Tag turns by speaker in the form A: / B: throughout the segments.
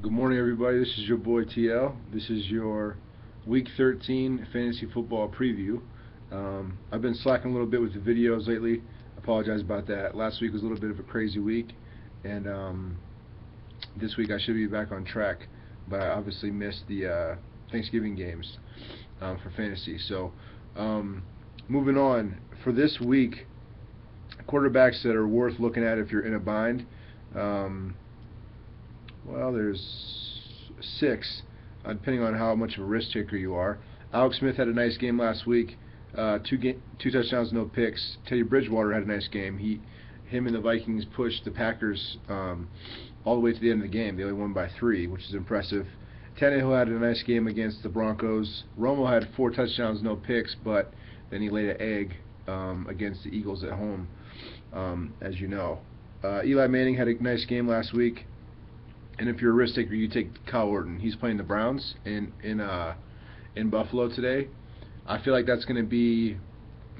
A: Good morning, everybody. This is your boy TL. This is your Week 13 Fantasy Football Preview. I've been slacking a little bit with the videos lately. Apologize about that. Last week was a little bit of a crazy week, and this week I should be back on track, but I obviously missed the Thanksgiving games for fantasy. So, moving on, for this week, quarterbacks that are worth looking at if you're in a bind. Well, there's six, depending on how much of a risk taker you are. Alex Smith had a nice game last week, two touchdowns, no picks. Teddy Bridgewater had a nice game. Him and the Vikings pushed the Packers all the way to the end of the game. They only won by 3, which is impressive. Tannehill had a nice game against the Broncos. Romo had 4 touchdowns, no picks, but then he laid an egg against the Eagles at home, as you know. Eli Manning had a nice game last week. And if you're a risk taker, you take Kyle Orton. He's playing the Browns in Buffalo today. I feel like that's going to be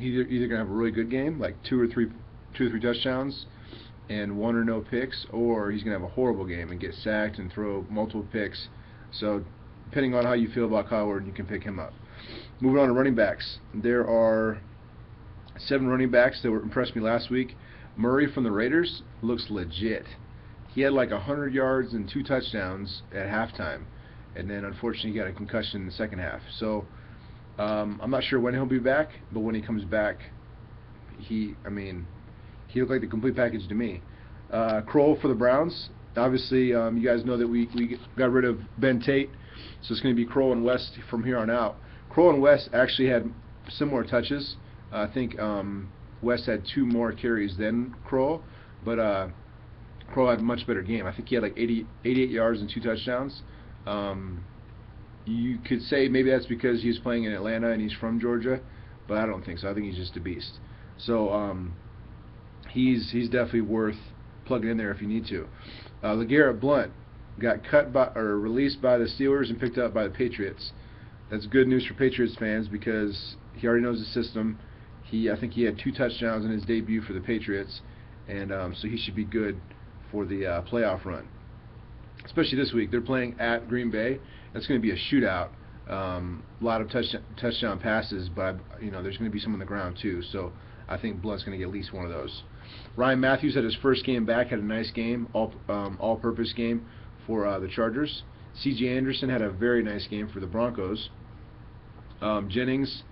A: either going to have a really good game, like two or three touchdowns, and 1 or no picks, or he's going to have a horrible game and get sacked and throw multiple picks. So depending on how you feel about Kyle Orton, you can pick him up. Moving on to running backs, there are 7 running backs that impressed me last week. Murray from the Raiders looks legit. He had like 100 yards and 2 touchdowns at halftime, and then unfortunately he got a concussion in the second half. So I'm not sure when he'll be back, but when he comes back, he looked like the complete package to me. Kroll for the Browns. Obviously, you guys know that we got rid of Ben Tate, so it's going to be Kroll and West from here on out. Kroll and West actually had similar touches. I think West had 2 more carries than Kroll, but Kroll had a much better game. I think he had like 88 yards and 2 touchdowns. You could say maybe that's because he's playing in Atlanta and he's from Georgia, but I don't think so. I think he's just a beast. So he's definitely worth plugging in there if you need to. LeGarrette Blount got released by the Steelers and picked up by the Patriots. That's good news for Patriots fans because he already knows the system. I think he had 2 touchdowns in his debut for the Patriots, and so he should be good for the playoff run. Especially this week, they're playing at Green Bay. That's going to be a shootout. A lot of touchdown passes, but there's going to be some on the ground too. So I think Blunt's going to get at least one of those. Ryan Matthews had his first game back, had a nice game, all-purpose game for the Chargers. C.J. Anderson had a very nice game for the Broncos. Jennings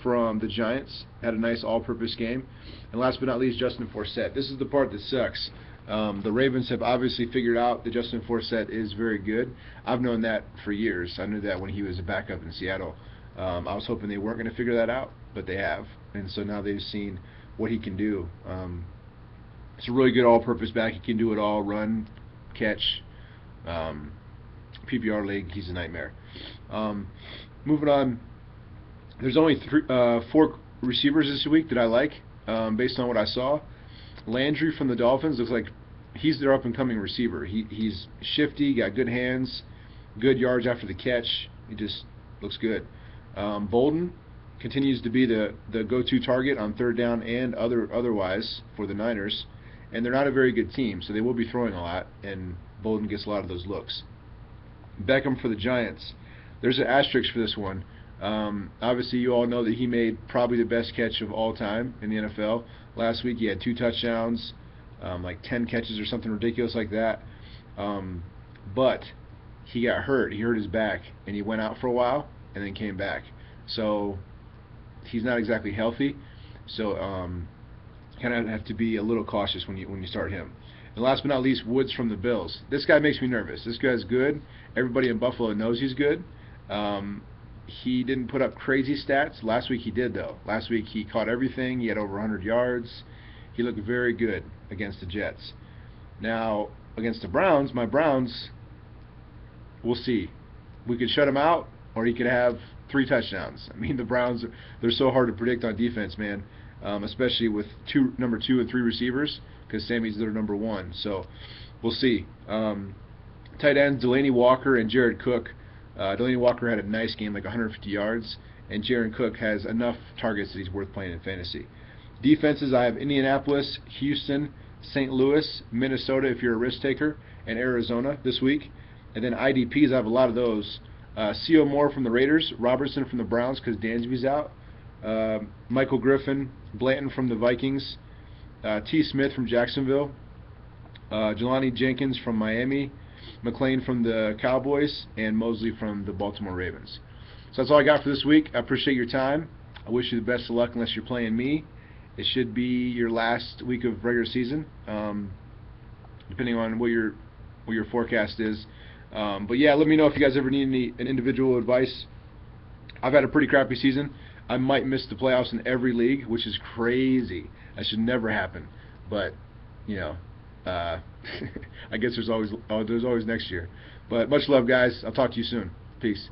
A: from the Giants had a nice all-purpose game. And last but not least, Justin Forsett. This is the part that sucks. The Ravens have obviously figured out that Justin Forsett is very good. I've known that for years. I knew that when he was a backup in Seattle. I was hoping they weren't going to figure that out, but they have. And so now they've seen what he can do. It's a really good all-purpose back. He can do it all: run, catch. PPR league, he's a nightmare. Moving on, there's only 4 receivers this week that I like, based on what I saw. Landry from the Dolphins looks like he's their up-and-coming receiver. He's shifty, got good hands, good yards after the catch. He just looks good. Bolden continues to be the go-to target on third down and otherwise for the Niners. And they're not a very good team, so they will be throwing a lot, and Bolden gets a lot of those looks. Beckham for the Giants. There's an asterisk for this one. Obviously, you all know that he made probably the best catch of all time in the NFL. Last week, he had 2 touchdowns, like 10 catches or something ridiculous like that. But he got hurt. He hurt his back, and he went out for a while and then came back. So he's not exactly healthy. So kind of have to be a little cautious when you start him. And last but not least, Woods from the Bills. This guy makes me nervous. This guy's good. Everybody in Buffalo knows he's good. He didn't put up crazy stats. Last week he did, though. Last week he caught everything. He had over 100 yards. He looked very good against the Jets. Now, against the Browns, my Browns, we'll see. We could shut him out, or he could have 3 touchdowns. I mean, the Browns, they're so hard to predict on defense, man, especially with number 2 and 3 receivers, because Sammy's their number 1. So we'll see. Tight ends, Delaney Walker and Jared Cook. Delaney Walker had a nice game, like 150 yards, and Jaron Cook has enough targets that he's worth playing in fantasy. Defenses, I have Indianapolis, Houston, St. Louis, Minnesota if you're a risk taker, and Arizona this week. And then IDPs, I have a lot of those. C.O. Moore from the Raiders, Robertson from the Browns because Dansby's out, Michael Griffin, Blanton from the Vikings, T. Smith from Jacksonville, Jelani Jenkins from Miami, McLean from the Cowboys, and Mosley from the Baltimore Ravens. So that's all I got for this week. I appreciate your time. I wish you the best of luck unless you're playing me. It should be your last week of regular season, depending on what your forecast is. But yeah, let me know if you guys ever need an individual advice. I've had a pretty crappy season. I might miss the playoffs in every league, which is crazy. That should never happen. But I guess there's always next year. But much love, guys. I'll talk to you soon. Peace.